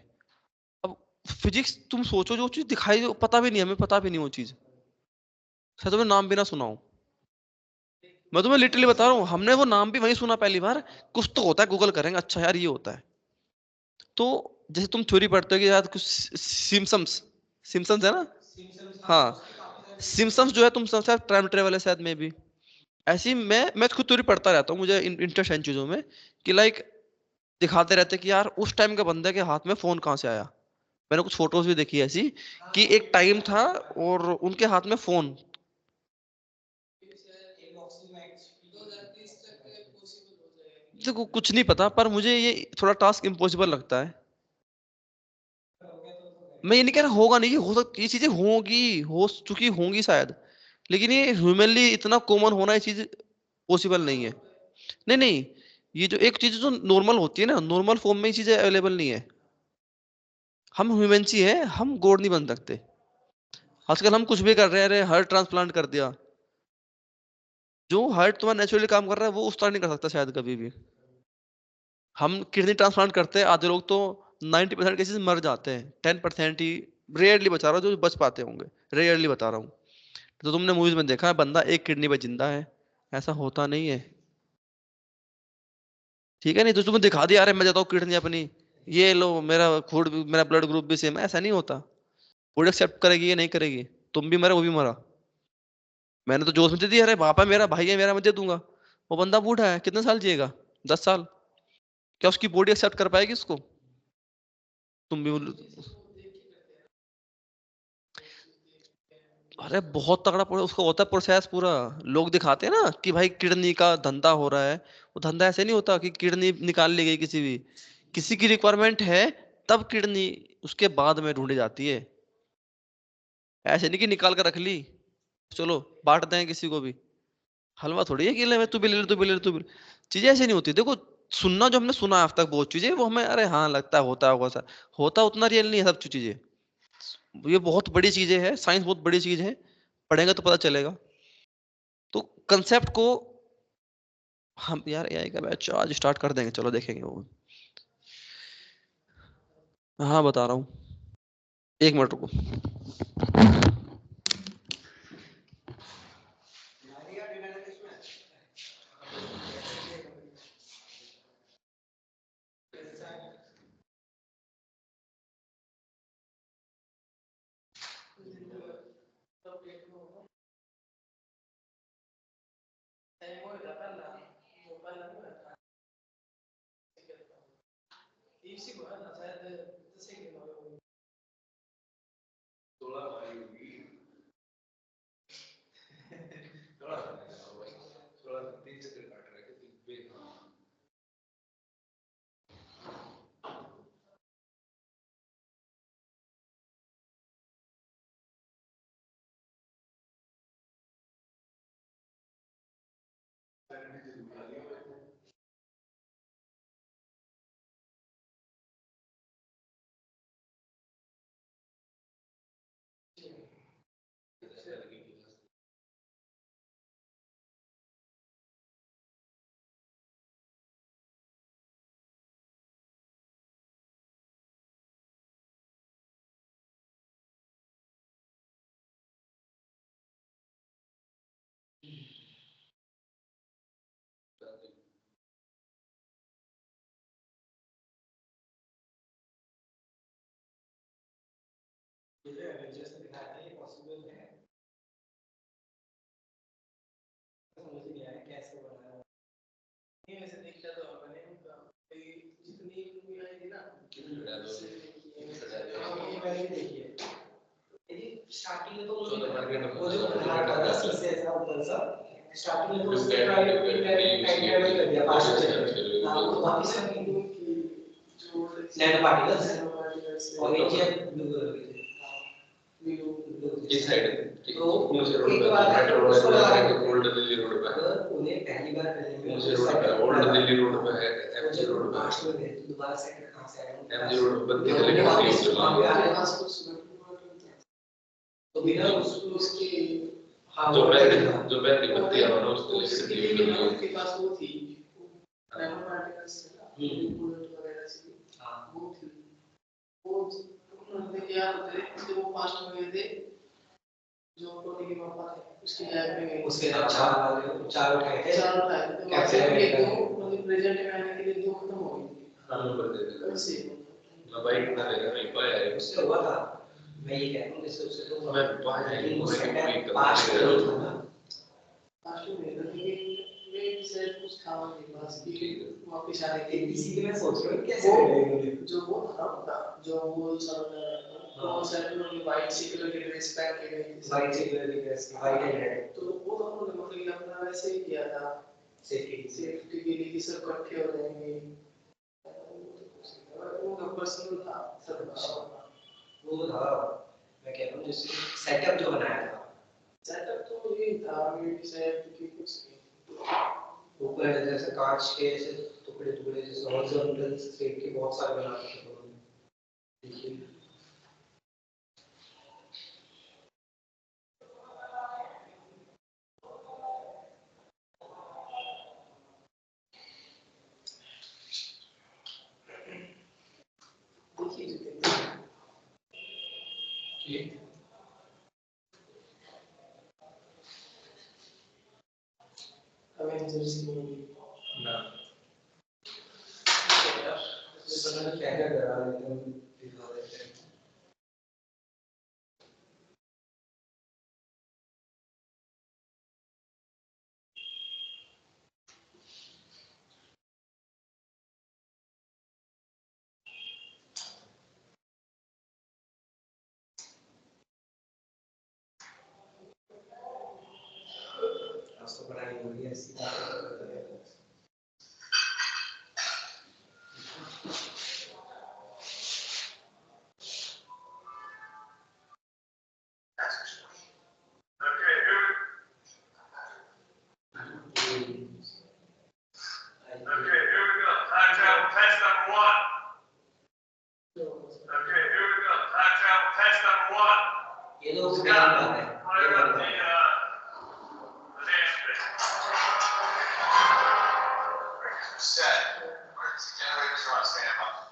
अब फिजिक्स तुम सोचो, जो चीज दिखाई पता भी नहीं, हमें पता भी नहीं वो चीज, शायद तुम्हें नाम भी ना सुनाओ। मैं तुम्हें लिटरली बता रहा हूँ, हमने वो नाम भी वही सुना पहली बार। कुछ तो होता है, गूगल करेंगे, अच्छा यार ये होता है। तो जैसे तुम थ्योरी पढ़ते हो कि यार कुछ सिम्पसन्स, सिम्पसन्स है ना? हाँ, सिम्पसन्स जो है, तुम समझते टाइम ट्रेवल है शायद में भी। ऐसी मैं खुद थ्योरी पढ़ता रहता हूँ, मुझे इंटरेस्ट है इन चीजों में, कि लाइक दिखाते रहते कि यार उस टाइम के बंदे के हाथ में फोन कहाँ से आया। मैंने कुछ फोटोज भी देखी ऐसी, कि एक टाइम था और उनके हाथ में फोन। देखो कुछ नहीं पता, पर मुझे ये थोड़ा टास्क इम्पॉसिबल लगता है। मैं ये नहीं कह रहा होगा नहीं, ये हो सकती, ये चीजें होंगी, हो चुकी होंगी शायद, लेकिन ये ह्यूमनली इतना कॉमन होना, ये चीज पॉसिबल नहीं है। नहीं नहीं, ये जो एक चीज जो नॉर्मल होती है ना, नॉर्मल फॉर्म में ये चीजें अवेलेबल नहीं है। हम ह्यूमन ही है, हम गॉड नहीं बन सकते। आजकल हम कुछ भी कर रहे हैं, अरे हार्ट ट्रांसप्लांट कर दिया। जो हार्ट तुम्हारा नेचुरली काम कर रहा है, वो उस तरह नहीं कर सकता शायद कभी भी। हम किडनी ट्रांसप्लांट करते हैं, आधे लोग तो 90% केसेस मर जाते हैं, 10% ही रेयरली बचा रहा हूँ जो बच पाते होंगे, रेयरली बता रहा हूँ। तो तुमने मूवीज में देखा है, बंदा एक किडनी पे जिंदा है, ऐसा होता नहीं है। ठीक है, नहीं तो तुम्हें दिखा दिया, अरे मैं देता हूँ किडनी अपनी, ये लो, मेरा खून मेरा ब्लड ग्रुप भी सेम है, ऐसा नहीं होता। बॉडी एक्सेप्ट करेगी, ये नहीं करेगी। तुम भी मरे, वो भी मरा। मैंने तो जोश में दे दिया, अरे बापा मेरा भाई है, मेरा मैं दे दूंगा। वो बंदा बूढ़ा है, कितने साल जिएगा? 10 साल। क्या उसकी बॉडी एक्सेप्ट कर पाएगी इसको? तुम भी अरे बहुत तगड़ा उसका होता है प्रोसेस पूरा। लोग दिखाते हैं ना कि भाई किडनी का धंधा हो रहा है, वो धंधा ऐसे नहीं होता कि किडनी निकाल ली गई किसी भी, किसी की रिक्वायरमेंट है तब किडनी उसके बाद में ढूंढी जाती है। ऐसे नहीं कि निकाल कर रख ली, चलो बांट दें किसी को भी। हलवा थोड़ी है कि ले तू भी ले ले, तू भी ले ले, तू भी ले। चीजें ऐसे नहीं होती, देखो। सुनना जो हमने सुना है आज तक बहुत चीजें, वो हमें अरे हाँ लगता है होता होगा सा, होता उतना रियल नहीं है सब चीजें। ये बहुत बड़ी चीजें है, साइंस बहुत बड़ी चीज है, पढ़ेंगे तो पता चलेगा। तो कंसेप्ट को हम यार एआई का बैच आज स्टार्ट कर देंगे, चलो देखेंगे वो। हाँ बता रहा हूँ, 1 मिनट रुको। ऑरेंज या ब्लू कलर के थे। इस साइड तो मुझे एक रोड पे बात है मेट्रो उसको वाला लगा है के ओल्ड दिल्ली रोड पे अगर उन्हें पहली बार करने में मुझे रोड पे ओल्ड दिल्ली रोड पे है एमजी रोड पे लास्ट में गए तो दोबारा सेकंड कहां से आएगा एमजी रोड पे बत्ती तो गली वहाँ के पे नीचे वहाँ पे आने पास कुछ तो बिना उसके हाँ जो वो बैटरी बत्ती है ना उसको उसके लिए ना उनके पास वो थी नैनो पार्टिकल्स बुलेट वगैरह से हाँ वो थी वो उन्होंने क्या होते हैं इसलिए वो पास्ट में गए थे जो टोनी के पापा थे उसके लैब में गए उसके चार उठाए थे तो कैप्चर किए तो उन्होंने प्रेजेंट में आने के लिए दो खत्म हो गई हाँ नंबर दे दे वैसे मैं बाइक ना लेगा नहीं पाया है उससे हुआ था मैं ये कह रहा हूँ जैसे उससे तो मैं पाया है वो सेकंड एक पास्ट में कलर था ना पास्ट में था लेकिन वे शायद कुछ था उनके पास कि वापस आने के लिए इसीलिए मैं सोच रहा हूँ कैसे करेंगे जो वो था ना जो वो सब वो शायद उन्होंने वाइट सी कलर की ड्रेस पहन के गई थी वाइट सी कलर की ड्रेस वाइट एंड रेड तो वो तो उन्होंने मतलब अपना वैसे ही किया था सेफ्टी के लिए कि सब इकट्ठे हो जाएंगे उनका पर्सनल था सब वो था मैं कह रहा हूँ जैसे सेटअप जो बनाया था सेटअप तो ये था ये शायद कि कुछ ऊपर जैसे कांच के ऐसे टुकड़े टुकड़े जैसे हॉरिजॉन्टल शेप के बहुत सारे बनाते थे उन्होंने देखिए Avengers की मूवी ना क्या क्या करा एकदम दिखा देते हैं आज तो पढ़ाई हो रही है ऐसी बातें करते हैं ये लोग क्या बात है ये बात है set emergency generators are on standby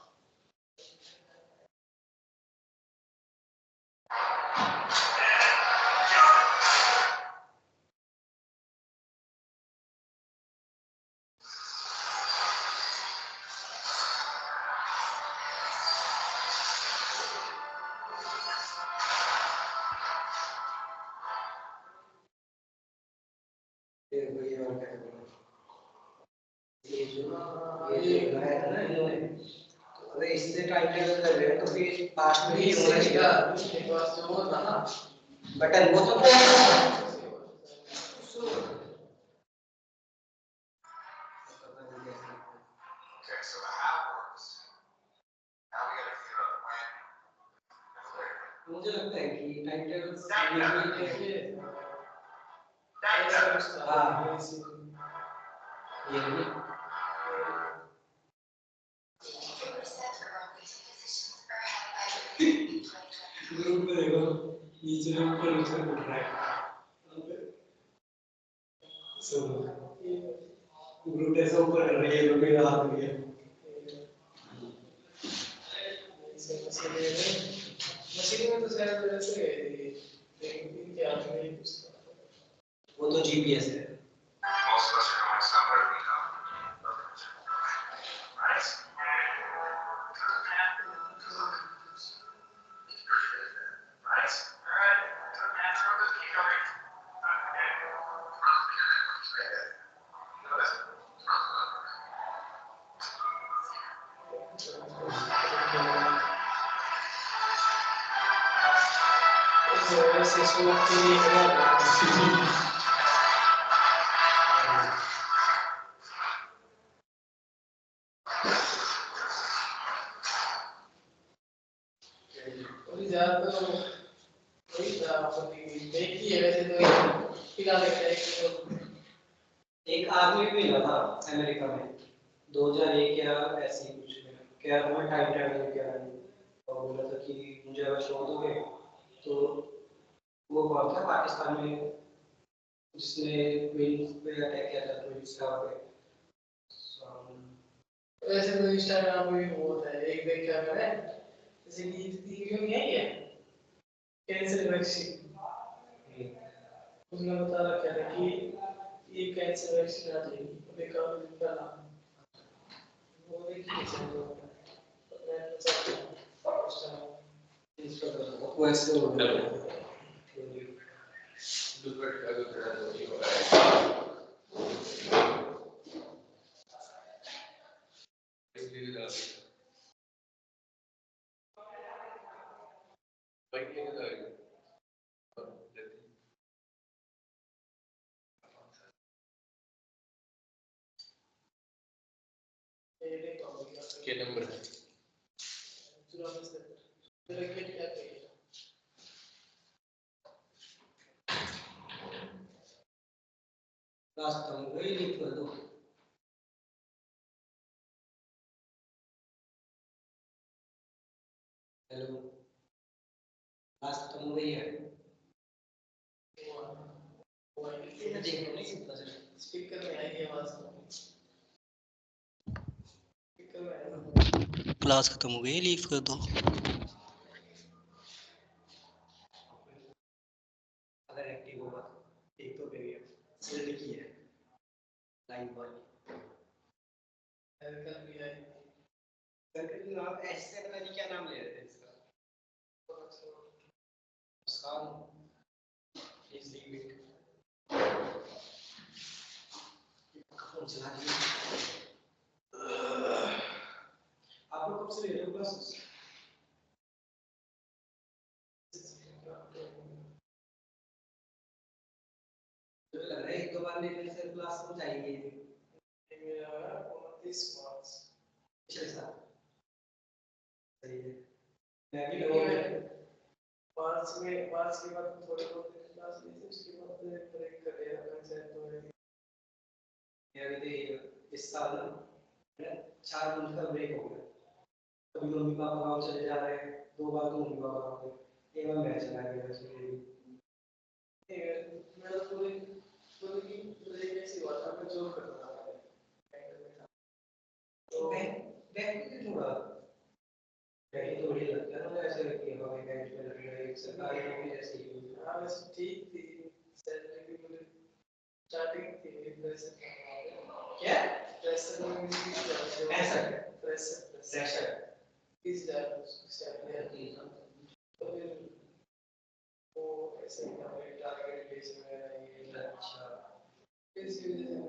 ये वाला क्या करेंगे ये जो बनाया था ना इन्होंने अगर इससे टाइम टेबल कर रहे हो तो फिर पास में ही होना चाहिए उसके पास जो वो था ना बटन वो तो okay so how it works now we got to figure out when and where मुझे लगता है कि टाइम टेबल हाँ ये ग्रुप में देखो नीचे ऊपर नीचे उठ रहा है सब ग्रुप ऐसा ऊपर कर रही है लोग हाथ में मशीन में तो शायद ऐसे क्या वो तो जीपीएस है most of us are going somewhere we know right right all right keep going ऐसे सोच के और ज्यादा तो वही था मतलब एक ही है वैसे तो फिलहाल एक आदमी भी मिला था अमेरिका में 2001 या ऐसे ही कुछ में क्या मैं टाइम ट्रैवल किया और बोला था कि मुझे अगर छोड़ दोगे तो वो कौन था पाकिस्तान में जिसने ट्विंस पे अटैक किया था ट्विंस का पे वैसे तो इंस्टाग्राम पे भी बहुत है एक देखा मैंने जैसे कि वीडियो नहीं आई है कैंसर वैक्सीन उसने बता रखा है कि ये कैंसर वैक्सीन आ जाएगी देखा पहला वो देखिए चलो मैं तो चाहता हूँ उस टाइम इंस्टाग्राम को ऐसे हो गया क्या नंबर है तेरा क्या चाहिए रास्ता में वही लिख दो हेलो रास्ता में वही है स्पीकर में आएगी आवाज स्पीकर में आएगा क्लास खत्म हो गई लीव कर दो अगर एक्टिव होगा एक तो सेल लिखी है लाइन वाली कर भी आई सर्कल नाम ऐसे पता नहीं क्या नाम ले रहे थे इसका मुस्कान प्लीज लीव इट फोन चला दिया आप लोग कब से ले रहे हो क्लासेस तो लग रहा है एक दो बार लेने से क्लास हो जाएगी मेरा 29 मार्च पिछले साल सही है मैं भी मार्च के बाद थोड़े बहुत क्लास ली थी उसके बाद ब्रेक कर दिया कंसेप्ट हो गया मेरा भी इस साल ना 4 मंथ का ब्रेक हो गया कभी मम्मी पापा गाँव चले जा रहे हैं 2 बार तो मम्मी पापा गाँव गए एक बार मैं चला गया इसलिए मैं तो पूरी की कैसी हुआ था मैं जॉब करता था तो बैंक में थोड़ा बैंक तो बढ़िया लगता है ना ऐसे कि हमारे बैंक में लग रहा है एक सरकारी नौकरी जैसी हाँ बस ठीक थी सैलरी भी मुझे स्टार्टिंग थी मेरी प्रेशर क्या प्रेशर में मुझे 30,000 सैलरी आती है तो फिर वो ऐसे हमारे टारगेट बेस में ये अच्छा इसी वजह से मैं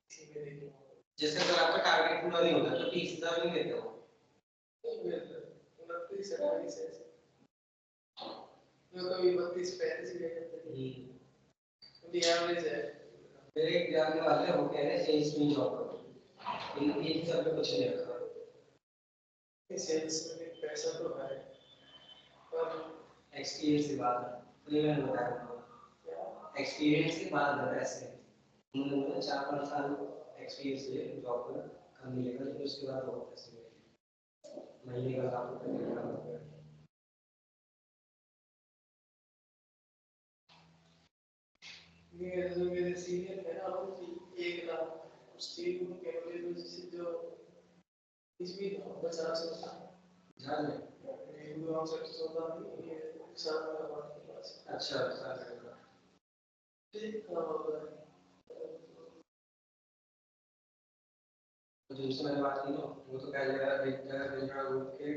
इसी में देखूँ जैसे अगर आपका टारगेट पूरा नहीं होता तो 30,000 नहीं देते हो कभी 32-35 भी ले जाते हैं एवरेज है मेरे एक जानने वाले हैं वो कह रहे हैं सेल्स में जॉब करो इन सब पे कुछ नहीं रखा सेल्स में भी पैसा तो है पर एक्सपीरियंस की बात है तो ये मैंने बताया एक्सपीरियंस की बात है ऐसे उन्होंने 4-5 साल एक्सपीरियंस ले जॉब पर कम मिलेगा लेकिन उसके बाद बहुत पैसे मिलेंगे महीने का आपको मिलेगा मेरे सीनियर है ना उनकी 1 लाख स्टील के वजह से जो इसमें 50 होता है ध्यान में गुरुआम से 14 नहीं ये साल का बात के पास अच्छा साल का ठीक होगा तो जिनसे मैंने बात की ना वो तो पहले रजिस्ट्रार ग्रुप के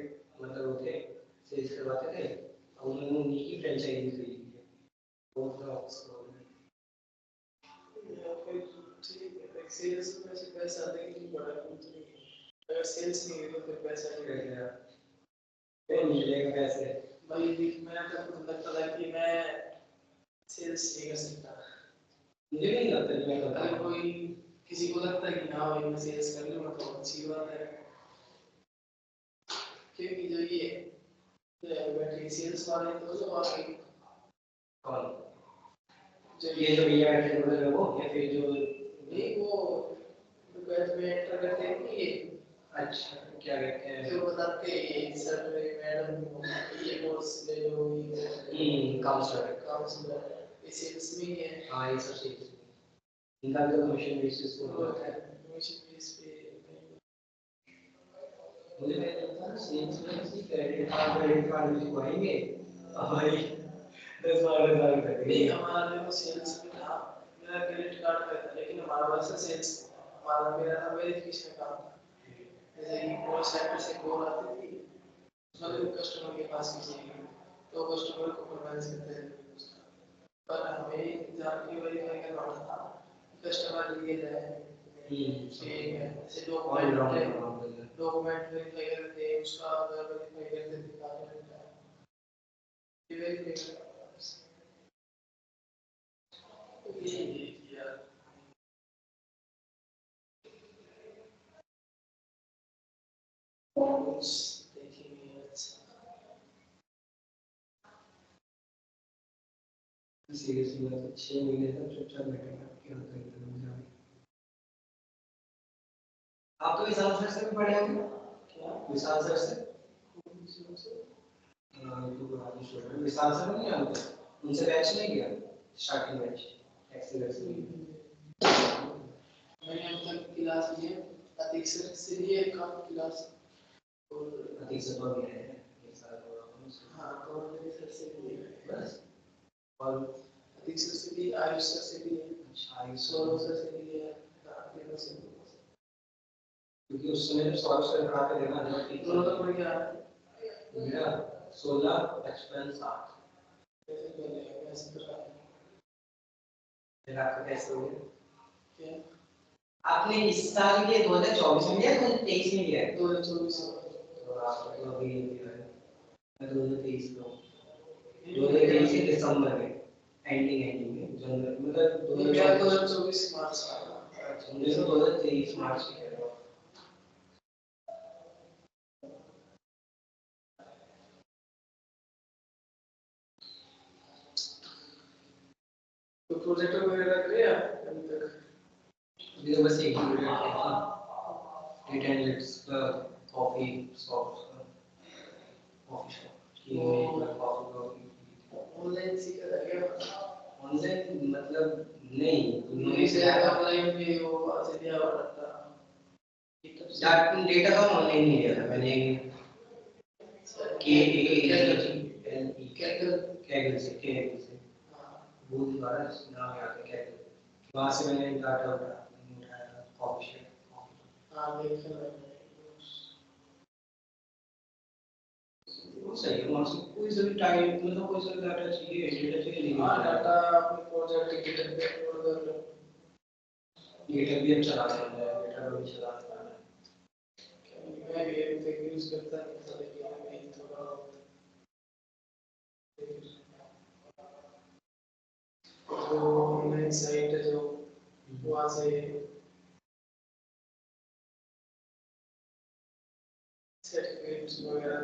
मतलब वो थे सेल्स करवाते थे और उन्होंने उन्हीं की फ्रेंचाइजी खरीदी है वो तो सेल्स में से पैसा लेकिन बड़ा कुछ नहीं अगर सेल्स नहीं है तो फिर पैसा नहीं मिलेगा फिर मिलेगा पैसे भाई मैं तो खुद लगता था कि मैं सेल्स नहीं कर सकता मुझे नहीं लगता कि मैं करता अगर कोई किसी को लगता है कि हाँ भाई मैं सेल्स कर लूँगा तो अच्छी बात है क्योंकि जो ये बैटरी सेल्स वाले तो जो आगे कौन जो ये जो भैया बैठे हैं वो या फिर जो नहीं वो बैच में एंटर करते हैं कि ये अच्छा क्या कहते हैं जो बताते हैं सर मैडम ये कोर्स ले लो काउंसलर ये सेल्स में ही है। हाँ ये सब चीज़ इनका भी कमीशन बेसिस पे होता है। कमीशन बेस पे मुझे पहले लगता था सेल्स में किसी क्रेडिट कार्ड मुझे खुआएंगे भाई 10,000 रुपए नहीं हमारा देखो सेल्स में था मेरा क्रेडिट कार्ड पे था लेकिन हमारा वैसा सेल्स हमारा मेरा था वेरिफिकेशन का काम था जैसे कि कॉल सेंटर से कॉल आती थी उसमें भी कस्टमर के पास भी चाहिए तो कस्टमर को प्रोवाइड करते हैं पर हमें जाके वेरीफाई करना था कस्टमर रियल है ठीक है जैसे डॉक्यूमेंट वेरीफाई करते हैं उसका अगर वेरीफाई करते थे काफी मिलता है ये वेरीफाई ये किया देखेंगे अच्छा सीरियसली मैं तो 6 महीने तक चुपचाप बैठेगा क्या होता है मुझे आप तो विशाल सर से भी पढ़े होंगे क्या विशाल सर से विशाल सर नहीं जानते उनसे बैच नहीं किया स्टार्टिंग बैच एक्सीलेंस मैंने अब तक क्लास लिए अतिक सर से लिए काम क्लास और अतिक सर तो भी है एक साल और हाँ तो मैंने सर से लिए बस और अतिक सर से लिए आयुष सर से लिए अच्छा आयुष सौरभ सर से लिए तीनों से क्योंकि उस समय जब सौरभ सर पढ़ाते थे ना जब दोनों तो बढ़िया मेरा 16 55 60 कैसे चलेगा कैसे करा फिर आपका कैसे हो गया क्या आपने इस साल के 2024 में लिया या 2023 में लिया है 2024 तो आप तो अभी मैं 2023 में हूँ 2023 के दिसंबर में एंडिंग में जनवरी मतलब मेरा 2024 मार्च मुझे तो 2023 मार्च में है तो प्रोजेक्ट वगैरह किया अभी तक अभी तो बस एक ही प्रोजेक्ट है डेटा एनालिटिक्स का कॉफी शॉप कॉफी शॉप की कॉफी ऑनलाइन सीखा था क्या ऑनलाइन मतलब नहीं नहीं शायद ऑनलाइन भी वो ऐसे दिया हुआ रहता डेटा का ऑनलाइन ही लिया था मैंने कैगल से वो द्वारा नाम याद है कैगल वहाँ से मैंने डाटा उठाया कॉफी शॉप हाँ देखा मैंने वो सही है वहाँ से कोई सा भी टाइम मतलब कोई सा डाटा चाहिए नहीं हाँ डाटा अपने प्रोजेक्ट गिटहब पे अपलोड कर लो गिटहब भी अच्छा चला सकता है गिटहब भी चला सकता है मैं भी अभी तक यूज करता नहीं था लेकिन अभी थोड़ा जो ऑनलाइन साइट है जो वहाँ से सर्टिफिकेट्स वगैरह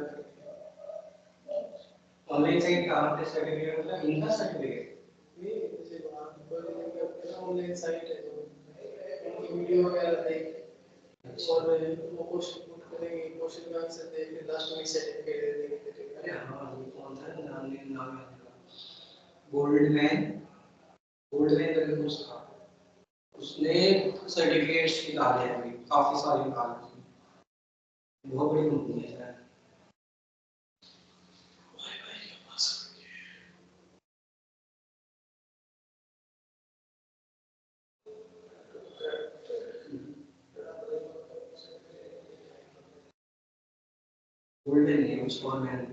ऑनलाइन साइट कहाँ पे सर्टिफिकेट मतलब इनका सर्टिफिकेट नहीं जैसे वहाँ पर ऑनलाइन साइट है जो उनकी वीडियो वगैरह देख और वो क्वेश्चन पुट करेंगे क्वेश्चन का आंसर दे फिर लास्ट में सर्टिफिकेट दे देंगे अरे हाँ ये कौन था नाम नाम याद है गोल्डमैन गोल्डमैन करके कुछ था उसने सर्टिफिकेट्स निकाले हैं अभी काफी सारे निकाले उसने बहुत बड़ी कंपनी है शायद गोल्डन नहीं कुछ और मैन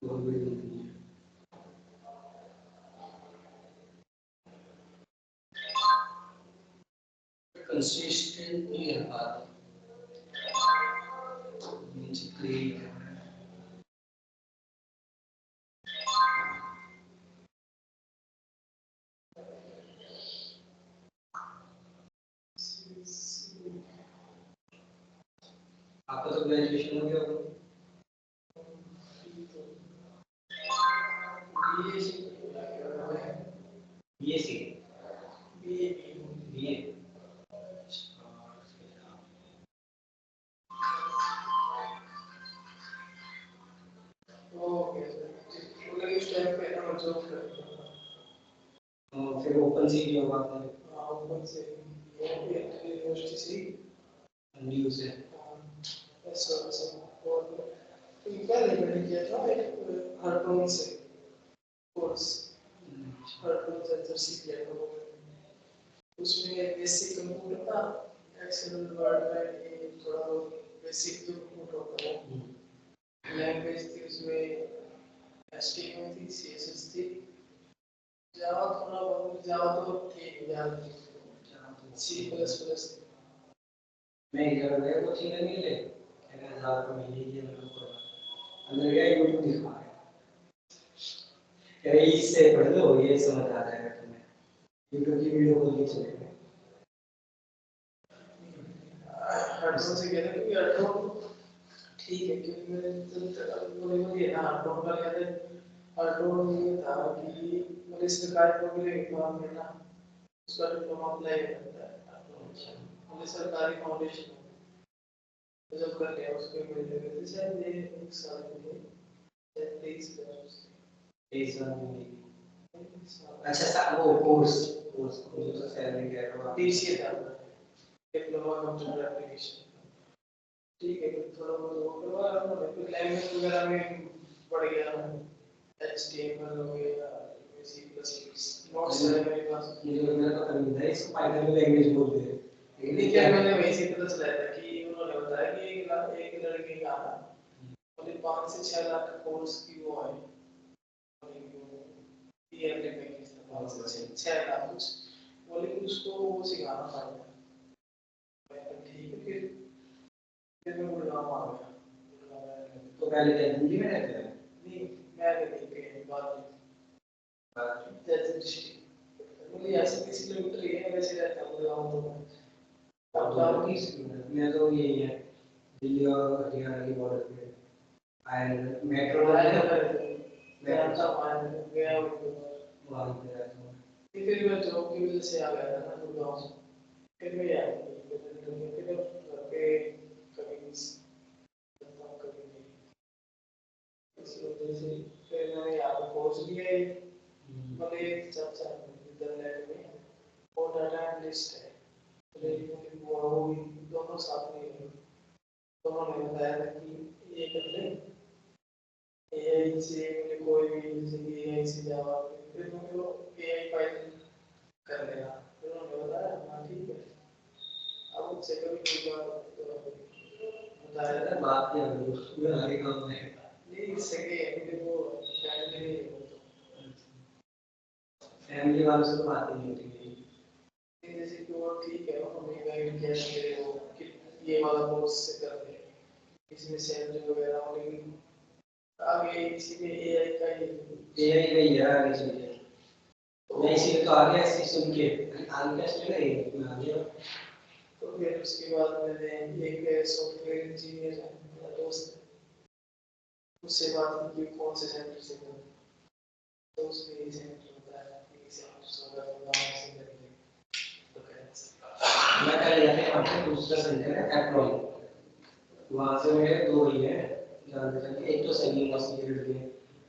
बहुत बड़ी कंपनी है कंसिस्टेंट नहीं है बात मींस क्लियर आपका तो ग्रेजुएशन हो गया होगा। बीएससी बीए फिर ओपन से ही होगा आपने न्यू से पहले मैंने किया था एक हर्टोन से कोर्स हर्टोन सेंसर किया था उसमें बेसिक कंप्यूटर था एक्सेल वर्ड में थोड़ा बेसिक जो कंप्यूटर होता है लैंग्वेज थी उसमें HTML थी CSS थी जावा थोड़ा बहुत जावा तो ठीक यार C++ मैं इधर गया वो चीज़ नहीं ले मैंने 1000 रुपये महीने की मेरे को अंदर गया यूट्यूब दिखा अरे इससे पढ़ लो ये समझ आ जाएगा तुम्हें यूट्यूब की वीडियो खोल के चलेगा हर्टोन से कहते हैं कि हर्टोन ठीक है क्योंकि मैंने जब तक मुझे ये ना हर्टोन का कहते हैं हर्टोन ये था कि मुझे सरकारी नौकरी के बाद में ना उसका डिप्लोमा अप्लाई करता है मुझे सरकारी फाउंडेशन तो जब कर लिया उसके मिल गए थे शायद ये एक साल के लिए 23 अच्छा वो कोर्स मुझे तो सैलरी कह रहा हूँ DCA था डिप्लोमा कंप्यूटर एप्लीकेशन ठीक है फिर थोड़ा बहुत वो करवा रहा हूँ फिर लैंग्वेज वगैरह में बढ़ गया HTML हो गया C++ नोट्स है मेरे पास मुझे मेरा पता नहीं था इसको पाइथन लैंग्वेज बोलते हैं लेकिन क्या मैंने वैसे ही पता चला था कि उन्होंने बताया कि एक लड़के का ना मतलब 5 से 6 लाख का कोर्स की वो है ईयर के पैकेज था 5 से 6 लाख कुछ वो लेकिन उसको वो सिखाना पड़ता है ठीक है फिर मैं गुड़गांव आ गया तो पहले दिल्ली में रहते हैं नहीं मैं नहीं कहीं बात जैसे डिस्ट्रिक्ट मुझे ऐसे 30 किलोमीटर ही है वैसे रहता हूँ गुड़गांव तो अब मैं तो यही है दिल्ली और हरियाणा की बॉर्डर पे एंड मेट्रो मैं आता हूँ गया वहाँ पे रहता हूँ फिर मैं जॉब की वजह से आ गया था ना गुड़गांव से फिर मैं यार फिर घर पे कभी कभी नहीं इसी वजह से फिर मैंने यहाँ पे कोर्स लिया है मतलब एक चाचा नीदरलैंड में वो डाटा एनालिस्ट है लेकिन वो भी दोनों साथ में हैं दोनों ने बताया था कि ये कर ले AI से कोई भी जैसे कि AI से जावा फिर वो AI फाइल कर लेगा फिर उन्होंने बताया हाँ ठीक है अब उससे कभी कोई बात बताया अरे बात क्या करूँ पूरा आगे काम है नहीं सके फिर वो फैमिली वालों से तो बात ही नहीं होती जैसे कि वो ठीक है हमें गाइड किया कि वो कि ये वाला कोर्स से कर दे इसमें सैलरी वगैरह होगी आगे इसी में AI का ही है आगे चल के मैं इसीलिए तो आ गया ऐसे सुन के आगे क्या चलेगा ये मैं आ गया तो फिर उसके बाद मैंने एक सॉफ्टवेयर इंजीनियर है मेरा दोस्त है उससे बात की कौन से सेंटर से करूँ तो उसमें ये सेंटर होता है कि सेंटर सोलर गाँव से करेंगे तो कैसे मैं कल गया था वहाँ पे दूसरा सेंटर है एप्रोन वहाँ से मेरे दो ही हैं जानते थे एक तो सही यूनिवर्सिटी की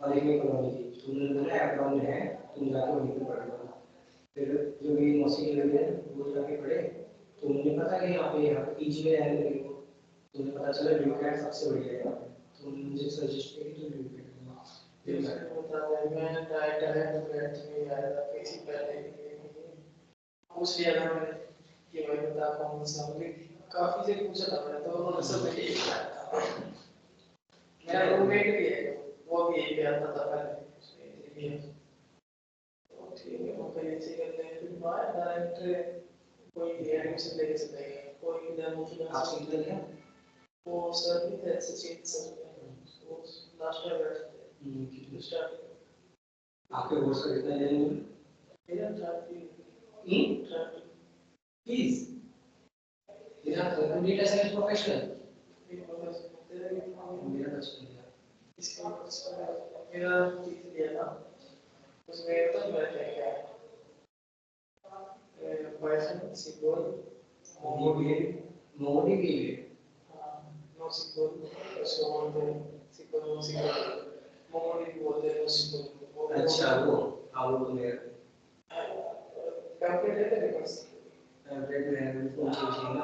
और एक में कॉलोनी की तुमने बोला एप्रोन में है तुम जाके वहीं पे पढ़ लो फिर जो भी यूनिवर्सिटी लगी है वो जाके पढ़े तो मुझे पता है कि यहाँ पे पीजी में रहने लगे हो तो मुझे पता चला ड्यूकैट सबसे बढ़िया है यहाँ पे तो मुझे सजेस्ट किया कि तुम ड्यूकैट फिर मैंने बताया मैं डायरेक्टर है तो डायरेक्टर में आया था किसी पहले पूछ लिया था मैंने कि भाई बता कौन सा मुझे काफी से पूछा था मैंने तो उन्होंने सब मुझे एक था मेरा रूममेट भी है वो भी यही पे आता था पहले तो ठीक है वो कहीं से करते हैं फिर बाहर डायरेक्टर कोई एडमिशन लेके चले गए कोई डेमो आपसे कितना लिया वो सर भी थे सचिन सर वो लास्ट में बैठते कितना स्टार्ट आपके कोर्स का कितना ले लेंगे मेरा 30 फीस इधर तो डेटा साइंस प्रोफेशनल मेरा बचपन था। इसका मेरा टीचर दिया था उसमें तो मेरा क्या क्या पाइथन सीक्वल मोडी के लिए नो सीक्वल उसको बोलते हैं सीक्वल नो सीक्वल मोडी बोलते हैं नो सीक्वल अच्छा वो आओ तो मेरा कंप्लीट है तेरे पास फेवरेट मेरा फोन चाहिए ना